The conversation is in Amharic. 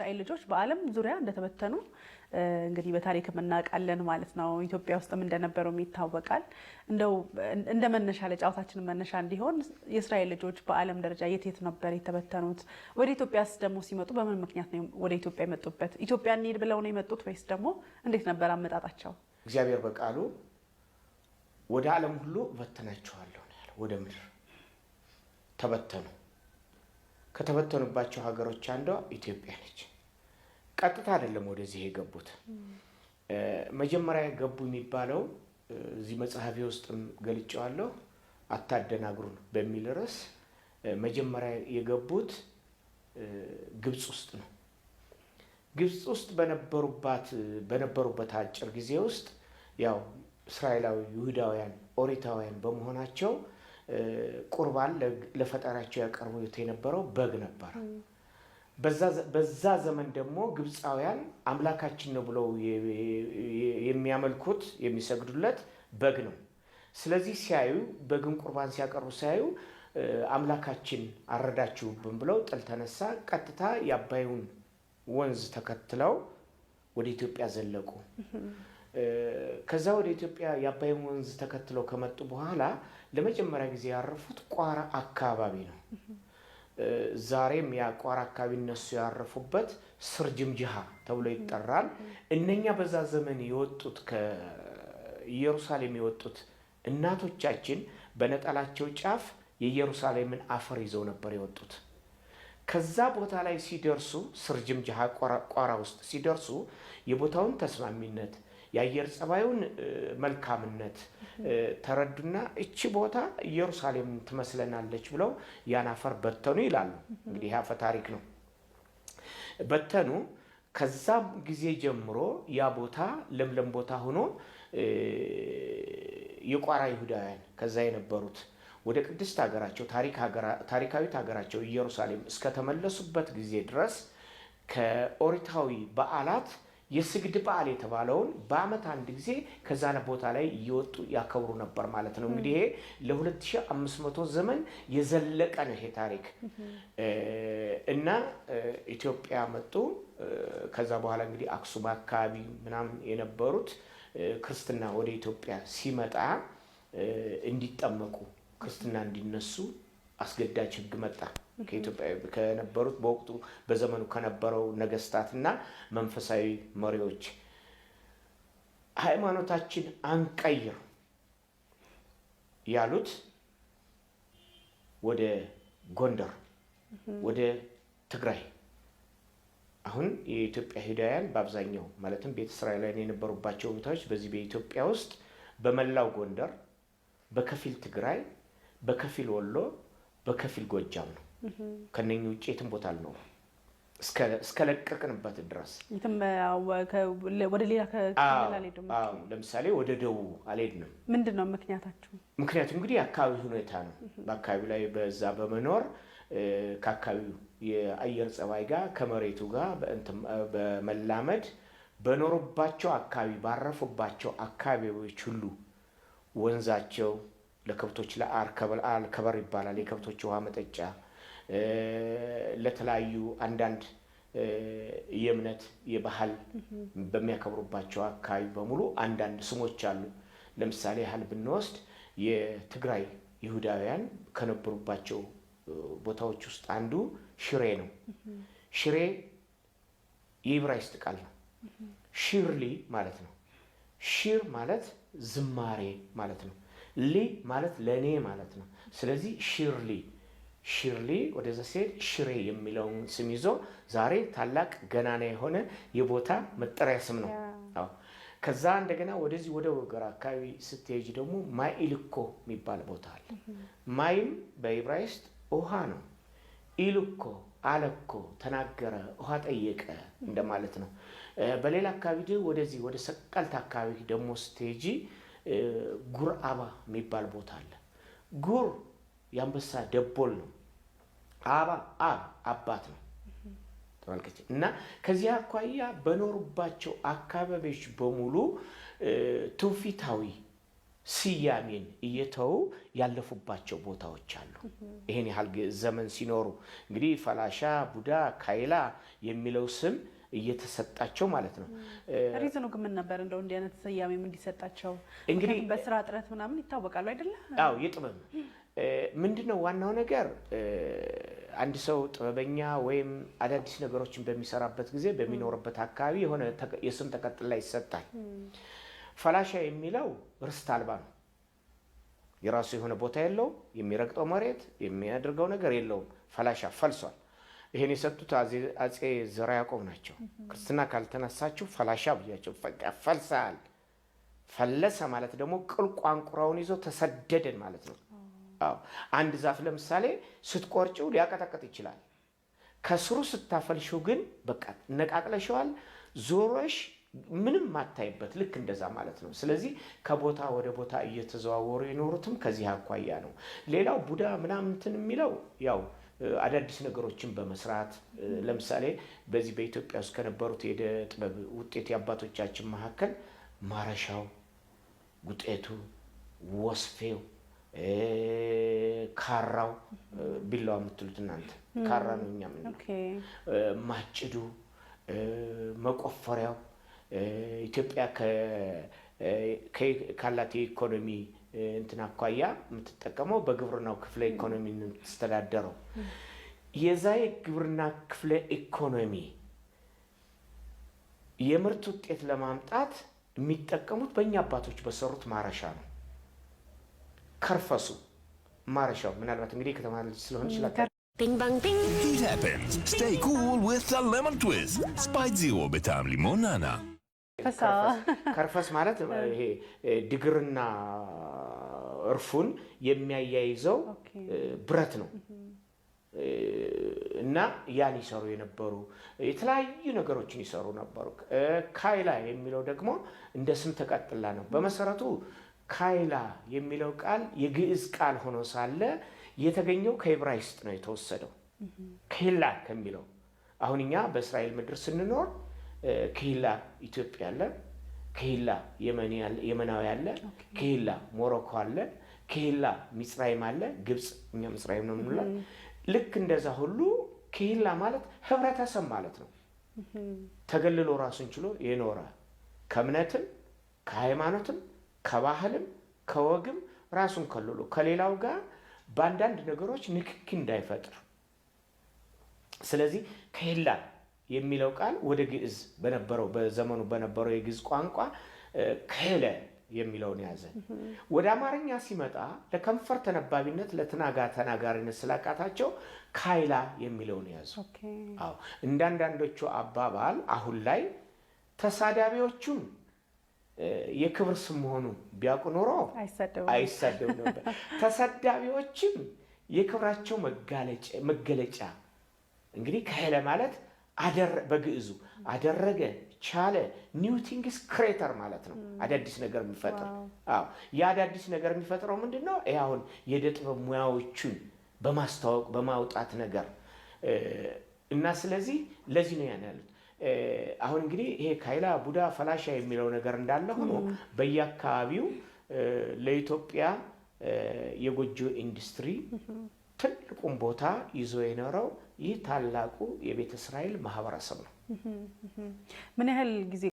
የእስራኤል ልጆች በዓለም ዙሪያ እንደተበተኑ እንግዲህ በታሪክ እናውቃለን ማለት ነው። ኢትዮጵያ ውስጥም እንደነበሩ ይታወቃል። እንደው እንደ መነሻ ለጫውታችን መነሻ እንዲሆን የእስራኤል ልጆች በዓለም ደረጃ የት ነበር የተበተኑት? ወደ ኢትዮጵያስ ደግሞ ሲመጡ በምን ምክንያት ነው ወደ ኢትዮጵያ የመጡበት? ኢትዮጵያ እንሂድ ብለው ነው የመጡት ወይስ ደግሞ እንዴት ነበር አመጣጣቸው? እግዚአብሔር በቃሉ ወደ ዓለም ሁሉ በተናቸዋለሁ ነው ያለው። ወደ ምድር ተበተኑ። ከተበተኑባቸው ሀገሮች አንዷ ኢትዮጵያ ነች። ቀጥታ አይደለም ወደዚህ የገቡት። መጀመሪያ ገቡ የሚባለው እዚህ መጽሐፌ ውስጥም ገልጬዋለሁ፣ አታደናግሩን በሚል ርዕስ መጀመሪያ የገቡት ግብጽ ውስጥ ነው። ግብጽ ውስጥ በነበሩበት አጭር ጊዜ ውስጥ ያው እስራኤላዊ ይሁዳውያን ኦሪታውያን በመሆናቸው ቁርባን ለፈጣሪያቸው ያቀርቡት የነበረው በግ ነበር። በዛ ዘመን ደግሞ ግብፃውያን አምላካችን ነው ብለው የሚያመልኩት የሚሰግዱለት በግ ነው። ስለዚህ ሲያዩ በግን ቁርባን ሲያቀርቡ ሲያዩ አምላካችን አረዳችሁብን ብለው ጥል ተነሳ። ቀጥታ የአባዩን ወንዝ ተከትለው ወደ ኢትዮጵያ ዘለቁ። ከዛ ወደ ኢትዮጵያ የአባዩን ወንዝ ተከትለው ከመጡ በኋላ ለመጀመሪያ ጊዜ ያረፉት ቋራ አካባቢ ነው። ዛሬም ያ ቋራ አካባቢ እነሱ ያረፉበት ስርጅምጅሃ ተብሎ ይጠራል። እነኛ በዛ ዘመን የወጡት ከኢየሩሳሌም የወጡት እናቶቻችን በነጠላቸው ጫፍ የኢየሩሳሌምን አፈር ይዘው ነበር የወጡት። ከዛ ቦታ ላይ ሲደርሱ ስርጅምጅሃ ቋራ ውስጥ ሲደርሱ የቦታውን ተስማሚነት የአየር ጸባዩን መልካምነት ተረዱና እቺ ቦታ ኢየሩሳሌም ትመስለናለች ብለው ያን አፈር በተኑ ይላሉ። እንግዲህ አፈ ታሪክ ነው። በተኑ። ከዛ ጊዜ ጀምሮ ያ ቦታ ለምለም ቦታ ሆኖ የቋራ ይሁዳውያን ከዛ የነበሩት ወደ ቅድስት ሀገራቸው ታሪካዊት ሀገራቸው ኢየሩሳሌም እስከተመለሱበት ጊዜ ድረስ ከኦሪታዊ በዓላት የስግድ በዓል የተባለውን በአመት አንድ ጊዜ ከዛ ቦታ ላይ እየወጡ ያከብሩ ነበር ማለት ነው። እንግዲህ ለ2500 ዘመን የዘለቀ ነው ይሄ ታሪክ እና ኢትዮጵያ መጡ። ከዛ በኋላ እንግዲህ አክሱም አካባቢ ምናምን የነበሩት ክርስትና ወደ ኢትዮጵያ ሲመጣ እንዲጠመቁ ክርስትና እንዲነሱ አስገዳጅ ሕግ መጣ። ከኢትዮጵያ ከነበሩት በወቅቱ በዘመኑ ከነበረው ነገስታትና መንፈሳዊ መሪዎች ሃይማኖታችን አንቀይር ያሉት ወደ ጎንደር ወደ ትግራይ አሁን የኢትዮጵያ ሂዳያን በአብዛኛው ማለትም ቤተ እስራኤላውያን የነበሩባቸው ቦታዎች በዚህ በኢትዮጵያ ውስጥ በመላው ጎንደር፣ በከፊል ትግራይ፣ በከፊል ወሎ፣ በከፊል ጎጃም ነው። ከነኚህ ውጪ የትም ቦታ አልኖርም እስከ ለቀቅንበት ድረስ የትም ወደ ሌላ ከክልል አልሄድም። ለምሳሌ ወደ ደቡብ አልሄድንም። ምንድነው ምክንያታችሁ? ምክንያቱም እንግዲህ የአካባቢ ሁኔታ ነው። በአካባቢ ላይ በዛ በመኖር ከአካባቢው የአየር ጸባይ ጋር ከመሬቱ ጋር በመላመድ በኖሩባቸው አካባቢ ባረፉባቸው አካባቢዎች ሁሉ ወንዛቸው ለከብቶች ለአርከበር ይባላል የከብቶች ውሃ መጠጫ ለተለያዩ አንዳንድ የእምነት የባህል በሚያከብሩባቸው አካባቢ በሙሉ አንዳንድ ስሞች አሉ። ለምሳሌ ያህል ብንወስድ የትግራይ ይሁዳውያን ከነበሩባቸው ቦታዎች ውስጥ አንዱ ሽሬ ነው። ሽሬ የዕብራይስጥ ቃል ነው። ሽርሊ ማለት ነው። ሽር ማለት ዝማሬ ማለት ነው። ሊ ማለት ለኔ ማለት ነው። ስለዚህ ሽርሊ ወደዛ ሲሄድ ሽሬ የሚለውን ስም ይዞ ዛሬ ታላቅ ገናና የሆነ የቦታ መጠሪያ ስም ነው። አዎ። ከዛ እንደገና ወደዚህ ወደ ወገራ አካባቢ ስትሄጂ ደግሞ ማኢልኮ የሚባል ቦታ አለ። ማይም በዕብራይስጥ ውሃ ነው። ኢልኮ አለኮ ተናገረ፣ ውሃ ጠየቀ እንደማለት ነው። በሌላ አካባቢ ወደዚህ ወደ ሰቀልት አካባቢ ደግሞ ስትሄጂ ጉር አባ የሚባል ቦታ አለ። ጉር የአንበሳ ደቦል ነው። አባ አባት ነው። ተመልከች እና ከዚህ አኳያ በኖሩባቸው አካባቢዎች በሙሉ ትውፊታዊ ስያሜን እየተው ያለፉባቸው ቦታዎች አሉ። ይሄን ያህል ዘመን ሲኖሩ እንግዲህ ፈላሻ፣ ቡዳ፣ ካይላ የሚለው ስም እየተሰጣቸው ማለት ነው። ሪዝኑ ግን ምን ነበር? እንደው እንዲህ አይነት ስያሜም እንዲሰጣቸው እንግዲህ በስራ ጥረት ምናምን ይታወቃሉ አይደለ? አዎ የጥበብ ምንድነው ዋናው ነገር አንድ ሰው ጥበበኛ ወይም አዳዲስ ነገሮችን በሚሰራበት ጊዜ በሚኖርበት አካባቢ የሆነ የስም ተቀጥላ ይሰጣል። ፈላሻ የሚለው ርስት አልባ ነው። የራሱ የሆነ ቦታ የለውም። የሚረግጠው መሬት የሚያደርገው ነገር የለውም። ፈላሻ ፈልሷል። ይሄን የሰጡት አጼ ዘርዓ ያዕቆብ ናቸው። ክርስትና ካልተነሳችሁ ፈላሻ ብያቸው ፈልሳል። ፈለሰ ማለት ደግሞ ቅል ቋንቁራውን ይዞ ተሰደደን ማለት ነው። አዎ አንድ ዛፍ ለምሳሌ ስትቆርጪው ሊያቀጠቅጥ ይችላል። ከስሩ ስታፈልሽው ግን በቃ ነቃቅለሽዋል። ዞሮሽ ምንም ማታይበት ልክ እንደዛ ማለት ነው። ስለዚህ ከቦታ ወደ ቦታ እየተዘዋወሩ የኖሩትም ከዚህ አኳያ ነው። ሌላው ቡዳ ምናምን እንትን የሚለው ያው አዳዲስ ነገሮችን በመስራት ለምሳሌ በዚህ በኢትዮጵያ ውስጥ ከነበሩት የዕደ ጥበብ ውጤት የአባቶቻችን መካከል ማረሻው፣ ጉጤቱ፣ ወስፌው፣ ካራው ቢላዋ የምትሉት እናንተ ካራ ነው እኛ የምንለው፣ ማጭዱ፣ መቆፈሪያው ኢትዮጵያ ካላት የኢኮኖሚ እንትን አኳያ የምትጠቀመው በግብርናው ክፍለ ኢኮኖሚ የምትስተዳደረው የዛ የግብርና ክፍለ ኢኮኖሚ የምርት ውጤት ለማምጣት የሚጠቀሙት በእኛ አባቶች በሰሩት ማረሻ ነው። ከርፈሱ ማረሻው ምናልባት እንግዲህ ከተማ ልጅ ስለሆነ ይችላል። Bing bang bing. Heat happens. Stay cool with a lemon twist. Spike Zero በጣም ሊሞናና ከርፈስ ማለት ይሄ ድግርና እርፉን የሚያያይዘው ብረት ነው እና ያን ይሰሩ የነበሩ የተለያዩ ነገሮችን ይሰሩ ነበሩ። ካይላ የሚለው ደግሞ እንደ ስም ተቀጥላ ነው። በመሰረቱ ካይላ የሚለው ቃል የግዕዝ ቃል ሆኖ ሳለ የተገኘው ከዕብራይስጥ ነው የተወሰደው። ከሂላ ከሚለው አሁን እኛ በእስራኤል ምድር ስንኖር ከሂላ ኢትዮጵያ አለ፣ ከሂላ የመናዊ አለ፣ ከሂላ ሞሮኮ አለ፣ ከሂላ ሚጽራይም አለ። ግብጽ እኛ ሚጽራይም ነው የምንለው። ልክ እንደዛ ሁሉ ከሂላ ማለት ህብረተሰብ ማለት ነው። ተገልሎ ራሱን ችሎ የኖረ ከእምነትም ከሃይማኖትም ከባህልም ከወግም ራሱን ከልሎ ከሌላው ጋር በአንዳንድ ነገሮች ንክኪ እንዳይፈጥር። ስለዚህ ከሂላ የሚለው ቃል ወደ ግዕዝ በነበረው በዘመኑ በነበረው የግዕዝ ቋንቋ ከሄለ የሚለውን ያዘ። ወደ አማርኛ ሲመጣ ለከንፈር ተነባቢነት ለተናጋ ተናጋሪነት ስላቃታቸው ካይላ የሚለውን ያዙ። አዎ እንዳንዳንዶቹ አባባል አሁን ላይ ተሳዳቢዎቹም የክብር ስም መሆኑን ቢያውቁ ኖሮ አይሳደቡ ነበር። ተሳዳቢዎችም የክብራቸው መገለጫ እንግዲህ ከሄለ ማለት በግዕዙ አደረገ፣ ቻለ፣ ኒው ቲንግስ ክሬተር ማለት ነው። አዳዲስ ነገር የሚፈጥር። አዎ የአዳዲስ ነገር የሚፈጥረው ምንድነው? አሁን የዕደ ጥበብ ሙያዎቹን በማስተዋወቅ በማውጣት ነገር እና ስለዚህ ለዚህ ነው ያሉት። አሁን እንግዲህ ይሄ ካይላ፣ ቡዳ፣ ፈላሻ የሚለው ነገር እንዳለ ሆኖ በየአካባቢው ለኢትዮጵያ የጎጆ ኢንዱስትሪ ትልቁን ቦታ ይዞ የኖረው ይህ ታላቁ የቤተ እስራኤል ማህበረሰብ ነው። ምን ያህል ጊዜ